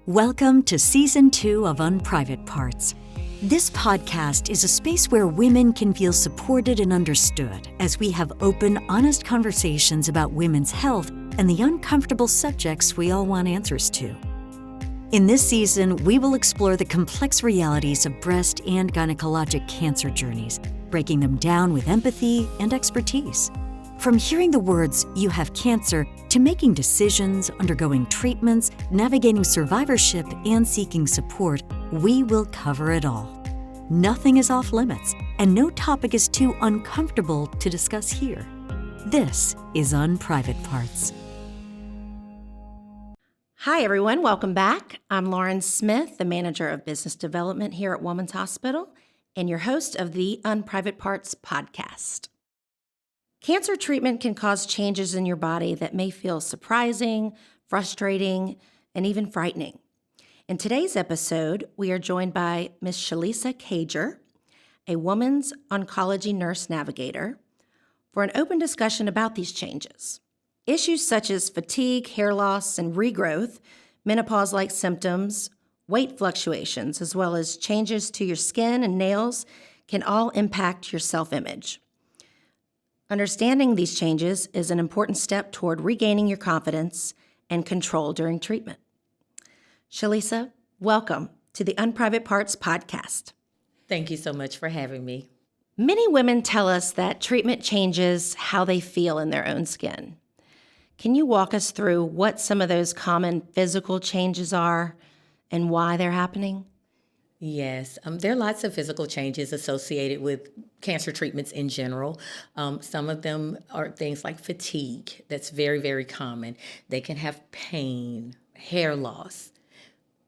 Welcome to Season 2 of Unprivate Parts. This podcast is a space where women can feel supported and understood as we have open, honest conversations about women's health and the uncomfortable subjects we all want answers to. In this season, we will explore the complex realities of breast and gynecologic cancer journeys, breaking them down with empathy and expertise. From hearing the words, "you have cancer," to making decisions, undergoing treatments, navigating survivorship, and seeking support, we will cover it all. Nothing is off limits, and no topic is too uncomfortable to discuss here. This is Unprivate Parts. Hi, everyone. Welcome back. I'm Lauren Smith, the Manager of Business Development here at Women's Hospital, and your host of the Unprivate Parts podcast. Cancer treatment can cause changes in your body that may feel surprising, frustrating, and even frightening. In today's episode, we are joined by Ms. Shelisa Cager, a woman's oncology nurse navigator, for an open discussion about these changes. Issues such as fatigue, hair loss, and regrowth, menopause-like symptoms, weight fluctuations, as well as changes to your skin and nails can all impact your self-image. Understanding these changes is an important step toward regaining your confidence and control during treatment. Shelisa, welcome to the Unprivate Parts podcast. Thank you so much for having me. Many women tell us that treatment changes how they feel in their own skin. Can you walk us through what some of those common physical changes are and why they're happening? Yes, there are lots of physical changes associated with cancer treatments in general. Some of them are things like fatigue. That's very, very common. They can have pain, hair loss,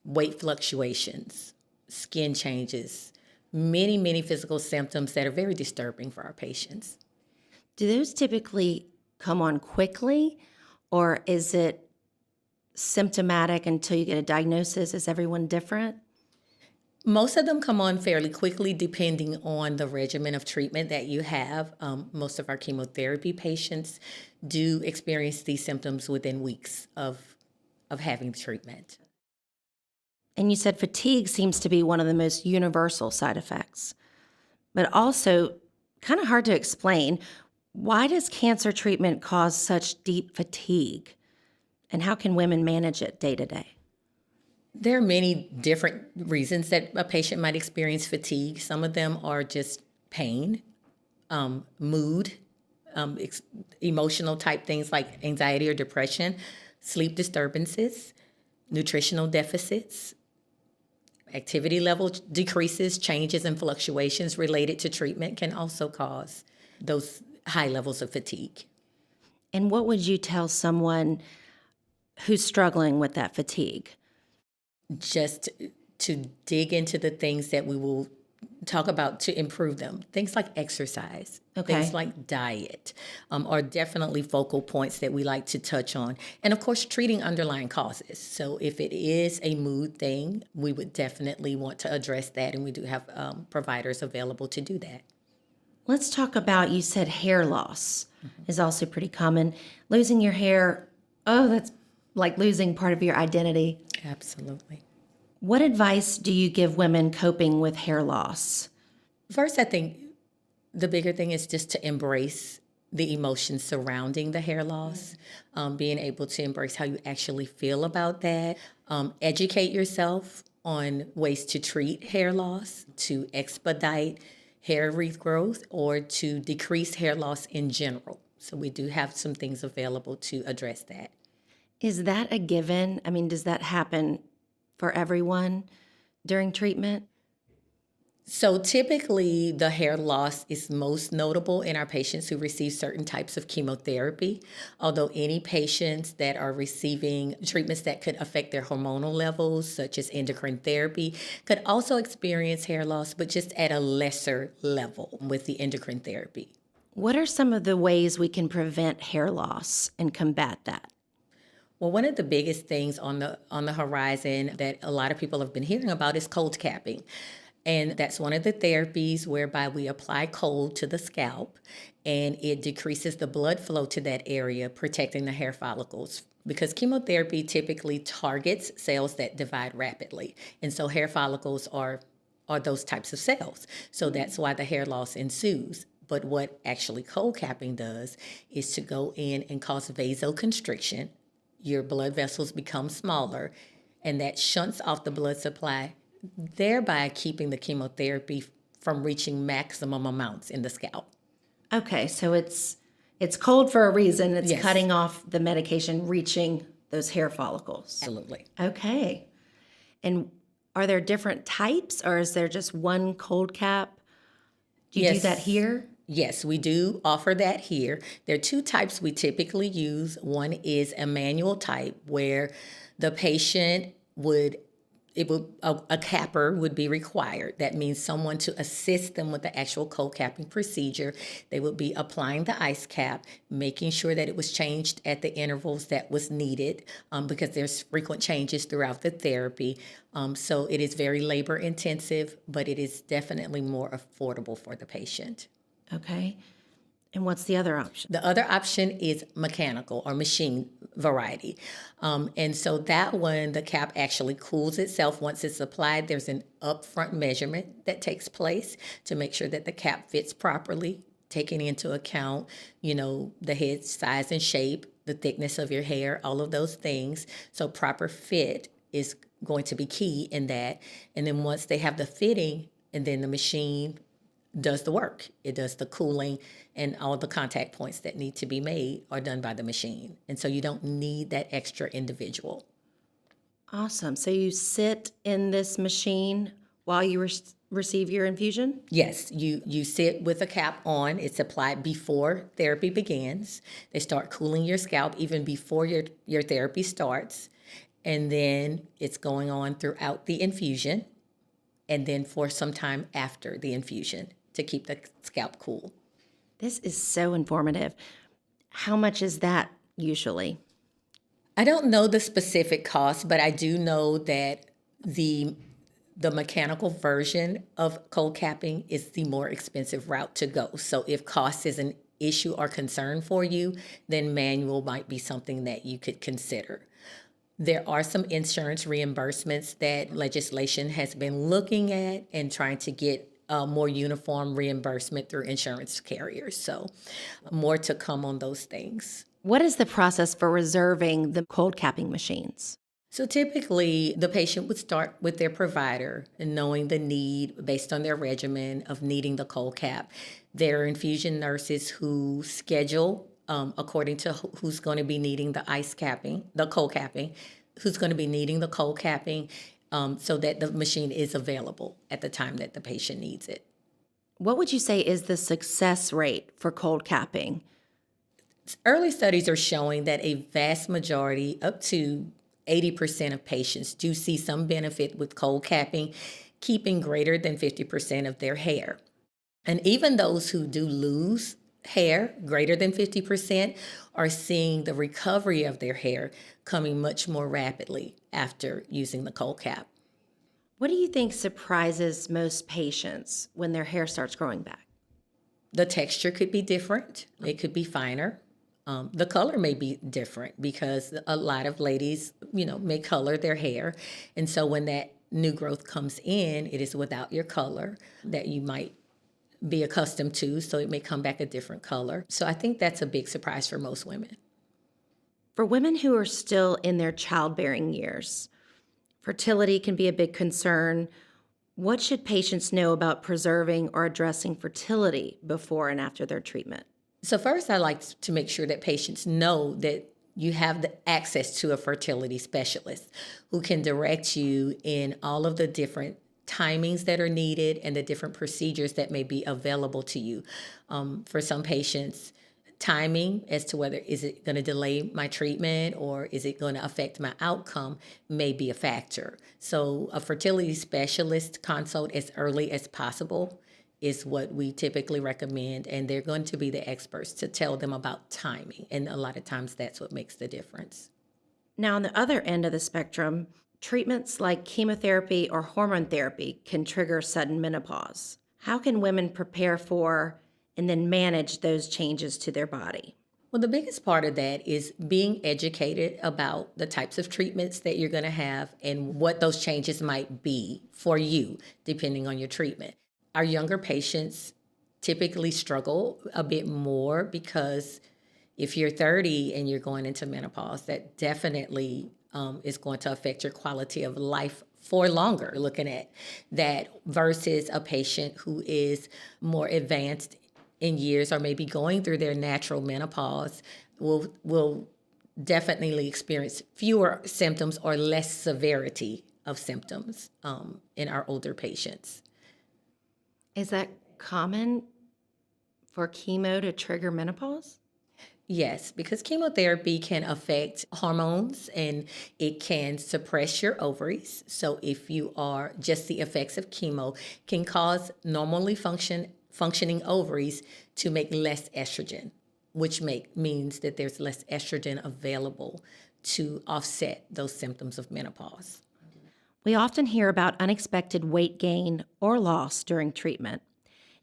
weight fluctuations, skin changes, many physical symptoms that are very disturbing for our patients. Do those typically come on quickly, or is it symptomatic until you get a diagnosis? Is everyone different? Most of them come on fairly quickly depending on the regimen of treatment that you have. Most of our chemotherapy patients do experience these symptoms within weeks of having treatment. And you said fatigue seems to be one of the most universal side effects, but also kind of hard to explain. Why does cancer treatment cause such deep fatigue? And how can women manage it day to day? There are many different reasons that a patient might experience fatigue. Some of them are just pain, mood, emotional type things like anxiety or depression, sleep disturbances, nutritional deficits, activity level decreases, changes and fluctuations related to treatment can also cause those high levels of fatigue. And what would you tell someone who's struggling with that fatigue? Just to dig into the things that we will talk about to improve them. Things like exercise, things like diet are definitely focal points that we like to touch on. And of course, treating underlying causes. So if it is a mood thing, we would definitely want to address that. And we do have providers available to do that. Let's talk about, you said hair loss is also pretty common. Losing your hair, that's like losing part of your identity. Absolutely. What advice do you give women coping with hair loss? First, I think the bigger thing is just to embrace the emotions surrounding the hair loss, being able to embrace how you actually feel about that, educate yourself on ways to treat hair loss, to expedite hair regrowth, or to decrease hair loss in general. So we do have some things available to address that. Is that a given? I mean, does that happen for everyone during treatment? So typically the hair loss is most notable in our patients who receive certain types of chemotherapy, although any patients that are receiving treatments that could affect their hormonal levels, such as endocrine therapy, could also experience hair loss, but just at a lesser level with the endocrine therapy. What are some of the ways we can prevent hair loss and combat that? Well, one of the biggest things on the horizon that a lot of people have been hearing about is cold capping. And that's one of the therapies whereby we apply cold to the scalp and it decreases the blood flow to that area, protecting the hair follicles because chemotherapy typically targets cells that divide rapidly. And so hair follicles are those types of cells. So that's why the hair loss ensues. But what actually cold capping does is to go in and cause vasoconstriction. Your blood vessels become smaller, and that shunts off the blood supply, thereby keeping the chemotherapy from reaching maximum amounts in the scalp. Okay, so it's cold for a reason. It's Yes. cutting off the medication reaching those hair follicles. Absolutely. Okay. And are there different types, or is there just one cold cap? Do you do Yes. that here? Yes, we do offer that here. There are two types we typically use. One is a manual type where the patient a capper would be required. That means someone to assist them with the actual cold capping procedure. They would be applying the ice cap, making sure that it was changed at the intervals that was needed, because there's frequent changes throughout the therapy. So it is very labor intensive, but it is definitely more affordable for the patient. Okay. And what's the other option? The other option is mechanical or machine variety. And so that one, the cap actually cools itself once it's applied. There's an upfront measurement that takes place to make sure that the cap fits properly, taking into account, the head size and shape, the thickness of your hair, all of those things. So proper fit is going to be key in that. And then once they have the fitting, and then the machine does the work. It does the cooling, and all the contact points that need to be made are done by the machine. And so you don't need that extra individual. Awesome. So you sit in this machine while you receive your infusion? Yes, you sit with a cap on. It's applied before therapy begins. They start cooling your scalp even before your therapy starts. And then it's going on throughout the infusion, and then for some time after the infusion to keep the scalp cool. This is so informative. How much is that usually? I don't know the specific cost, but I do know that the mechanical version of cold capping is the more expensive route to go. So if cost is an issue or concern for you, then manual might be something that you could consider. There are some insurance reimbursements that legislation has been looking at and trying to get more uniform reimbursement through insurance carriers. So more to come on those things. What is the process for reserving the cold capping machines? So typically, the patient would start with their provider and knowing the need based on their regimen of needing the cold cap. There are infusion nurses who schedule according to who's going to be needing the cold capping, who's going to be needing the cold capping, so that the machine is available at the time that the patient needs it. What would you say is the success rate for cold capping? Early studies are showing that a vast majority, up to 80% of patients, do see some benefit with cold capping, keeping greater than 50% of their hair. And even those who do lose hair, greater than 50%, are seeing the recovery of their hair coming much more rapidly after using the cold cap. What do you think surprises most patients when their hair starts growing back? The texture could be different. It could be finer. The color may be different because a lot of ladies, may color their hair. And so when that new growth comes in, it is without your color that you might be accustomed to, so it may come back a different color. So I think that's a big surprise for most women. For women who are still in their childbearing years, fertility can be a big concern. What should patients know about preserving or addressing fertility before and after their treatment? So first, I like to make sure that patients know that you have the access to a fertility specialist who can direct you in all of the different timings that are needed and the different procedures that may be available to you. For some patients, timing as to whether is it going to delay my treatment or is it going to affect my outcome may be a factor. So a fertility specialist consult as early as possible is what we typically recommend, and they're going to be the experts to tell them about timing, and a lot of times that's what makes the difference. Now, on the other end of the spectrum, treatments like chemotherapy or hormone therapy can trigger sudden menopause. How can women prepare for and then manage those changes to their body? Well, the biggest part of that is being educated about the types of treatments that you're going to have and what those changes might be for you, depending on your treatment. Our younger patients typically struggle a bit more because if you're 30 and you're going into menopause, that definitely is going to affect your quality of life for longer, looking at that versus a patient who is more advanced in years or maybe going through their natural menopause will definitely experience fewer symptoms or less severity of symptoms in our older patients. Is that common for chemo to trigger menopause? Yes, because chemotherapy can affect hormones and it can suppress your ovaries. So if you are just the effects of chemo can cause normally functioning ovaries to make less estrogen, which means that there's less estrogen available to offset those symptoms of menopause. We often hear about unexpected weight gain or loss during treatment,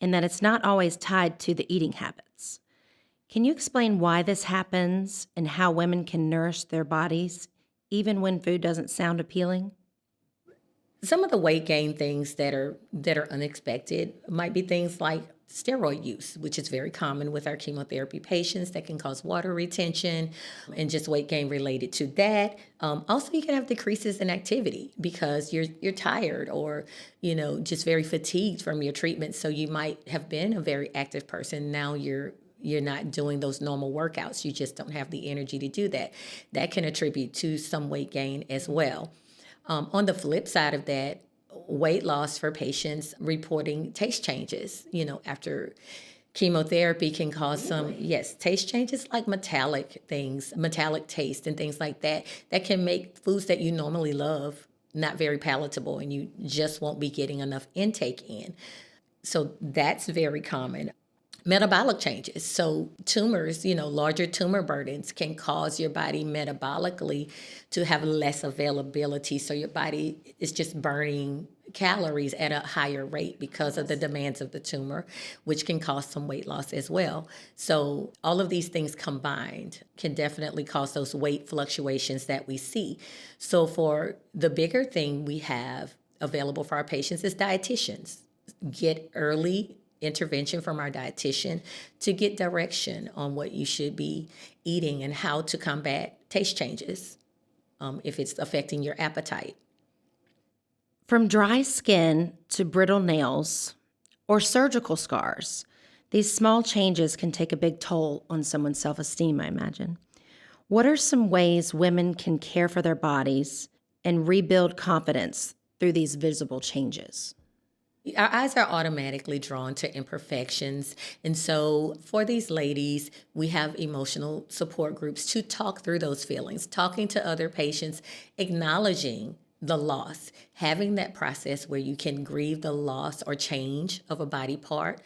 and that it's not always tied to the eating habits. Can you explain why this happens and how women can nourish their bodies even when food doesn't sound appealing? Some of the weight gain things that are unexpected might be things like steroid use, which is very common with our chemotherapy patients that can cause water retention and just weight gain related to that. Also, you can have decreases in activity because you're tired or just very fatigued from your treatment. So you might have been a very active person. Now you're not doing those normal workouts. You just don't have the energy to do that. That can attribute to some weight gain as well. On the flip side of that, weight loss for patients reporting taste changes, after chemotherapy can cause some, yes, taste changes like metallic things, metallic taste and things like that, that can make foods that you normally love not very palatable and you just won't be getting enough intake in. So that's very common. Metabolic changes. So tumors, larger tumor burdens can cause your body metabolically to have less availability. So your body is just burning calories at a higher rate because of the demands of the tumor, which can cause some weight loss as well. So all of these things combined can definitely cause those weight fluctuations that we see. So for the bigger thing we have available for our patients is dietitians. Get early intervention from our dietitian to get direction on what you should be eating and how to combat taste changes if it's affecting your appetite. From dry skin to brittle nails or surgical scars, these small changes can take a big toll on someone's self-esteem, I imagine. What are some ways women can care for their bodies and rebuild confidence through these visible changes? Our eyes are automatically drawn to imperfections. And so for these ladies, we have emotional support groups to talk through those feelings, talking to other patients, acknowledging the loss, having that process where you can grieve the loss or change of a body part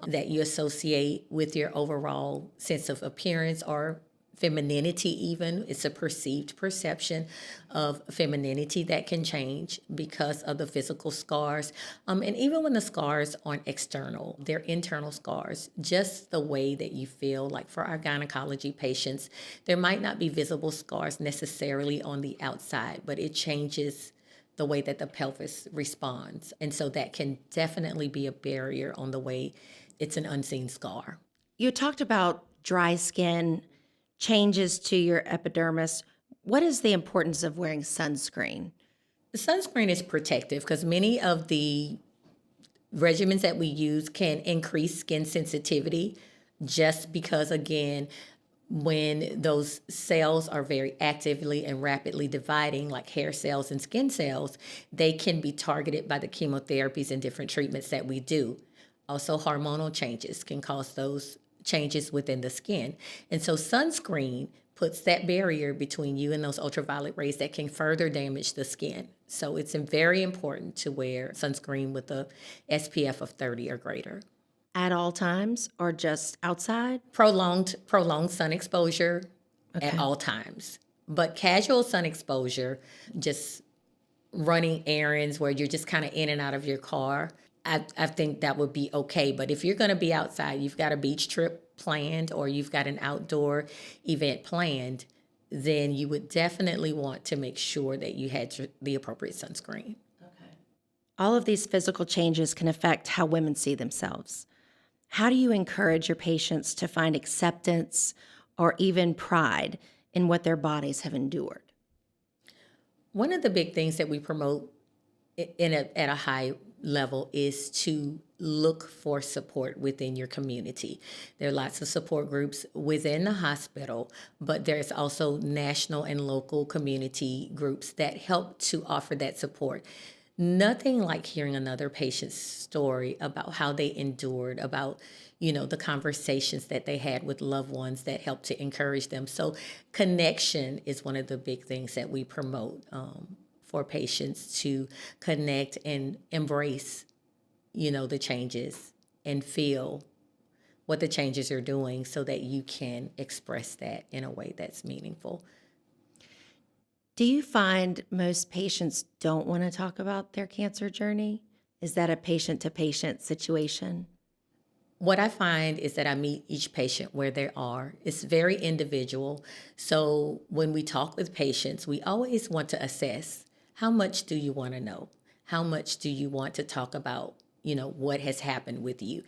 that you associate with your overall sense of appearance or femininity. Even it's a perceived perception of femininity that can change because of the physical scars, and even when the scars aren't external, they're internal scars, just the way that you feel. Like for our gynecology patients, there might not be visible scars necessarily on the outside, but it changes the way that the pelvis responds, and so that can definitely be a barrier on the way it's an unseen scar. You talked about dry skin, changes to your epidermis. What is the importance of wearing sunscreen? Sunscreen is protective because many of the regimens that we use can increase skin sensitivity just because, again, when those cells are very actively and rapidly dividing, like hair cells and skin cells, they can be targeted by the chemotherapies and different treatments that we do. Also, hormonal changes can cause those changes within the skin. And so sunscreen puts that barrier between you and those ultraviolet rays that can further damage the skin. So it's very important to wear sunscreen with a SPF of 30 or greater. At all times or just outside? Prolonged sun exposure at all times. But casual sun exposure, just running errands where you're just kind of in and out of your car, I think that would be okay. But if you're going to be outside, you've got a beach trip planned or you've got an outdoor event planned, then you would definitely want to make sure that you had the appropriate sunscreen. All of these physical changes can affect how women see themselves. How do you encourage your patients to find acceptance or even pride in what their bodies have endured? One of the big things that we promote at a high level is to look for support within your community. There are lots of support groups within the hospital, but there's also national and local community groups that help to offer that support. Nothing like hearing another patient's story about how they endured, about, the conversations that they had with loved ones that helped to encourage them. So connection is one of the big things that we promote for patients to connect and embrace, the changes and feel what the changes are doing so that you can express that in a way that's meaningful. Do you find most patients don't want to talk about their cancer journey? Is that a patient-to-patient situation? What I find is that I meet each patient where they are. It's very individual. So when we talk with patients, we always want to assess, how much do you want to know? How much do you want to talk about, what has happened with you?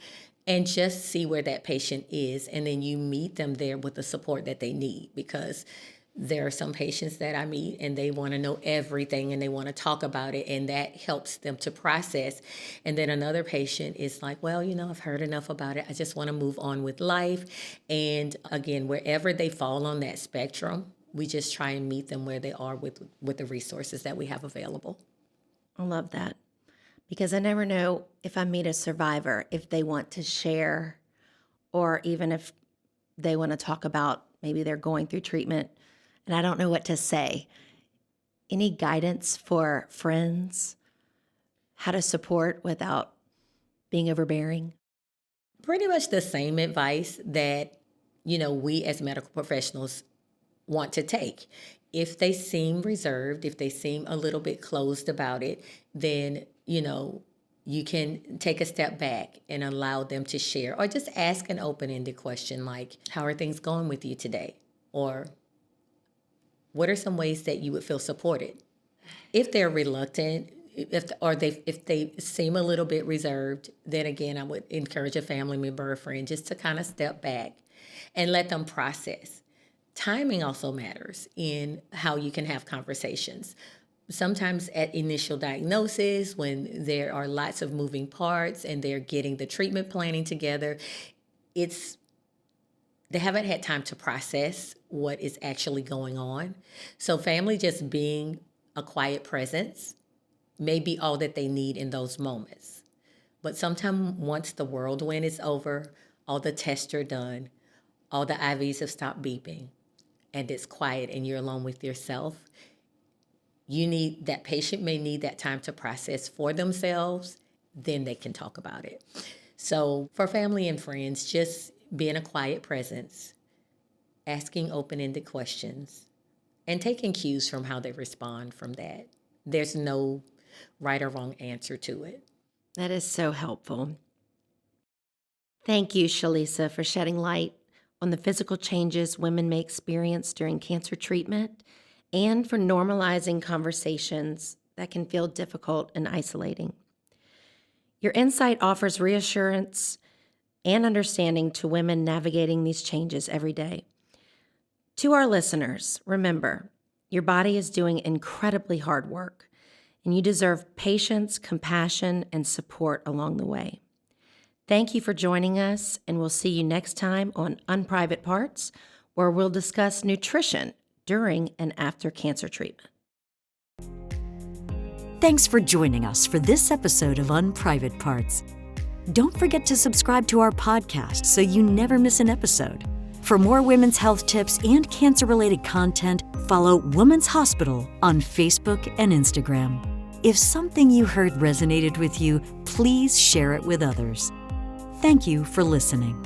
And just see where that patient is. And then you meet them there with the support that they need, because there are some patients that I meet and they want to know everything and they want to talk about it, and that helps them to process. And then another patient is like, well, I've heard enough about it. I just want to move on with life. And again, wherever they fall on that spectrum, we just try and meet them where they are with the resources that we have available. I love that, because I never know if I meet a survivor, if they want to share, or even if they want to talk about maybe they're going through treatment and I don't know what to say. Any guidance for friends, how to support without being overbearing? Pretty much the same advice that, we as medical professionals want to take. If they seem reserved, if they seem a little bit closed about it, then, you can take a step back and allow them to share, or just ask an open-ended question like, how are things going with you today? Or what are some ways that you would feel supported? If they're reluctant, if they seem a little bit reserved, then again, I would encourage a family member or friend just to kind of step back and let them process. Timing also matters in how you can have conversations. Sometimes at initial diagnosis, when there are lots of moving parts and they're getting the treatment planning together, they haven't had time to process what is actually going on. So family just being a quiet presence may be all that they need in those moments. But sometimes once the whirlwind is over, all the tests are done, all the IVs have stopped beeping, and it's quiet and you're alone with yourself, that patient may need that time to process for themselves, then they can talk about it. So for family and friends, just being a quiet presence, asking open-ended questions, and taking cues from how they respond from that. There's no right or wrong answer to it. That is so helpful. Thank you, Shelisa, for shedding light on the physical changes women may experience during cancer treatment, and for normalizing conversations that can feel difficult and isolating. Your insight offers reassurance and understanding to women navigating these changes every day. To our listeners, remember, your body is doing incredibly hard work, and you deserve patience, compassion, and support along the way. Thank you for joining us, and we'll see you next time on Unprivate Parts, where we'll discuss nutrition during and after cancer treatment. Thanks for joining us for this episode of Unprivate Parts. Don't forget to subscribe to our podcast so you never miss an episode. For more women's health tips and cancer-related content, follow Women's Hospital on Facebook and Instagram. If something you heard resonated with you, please share it with others. Thank you for listening.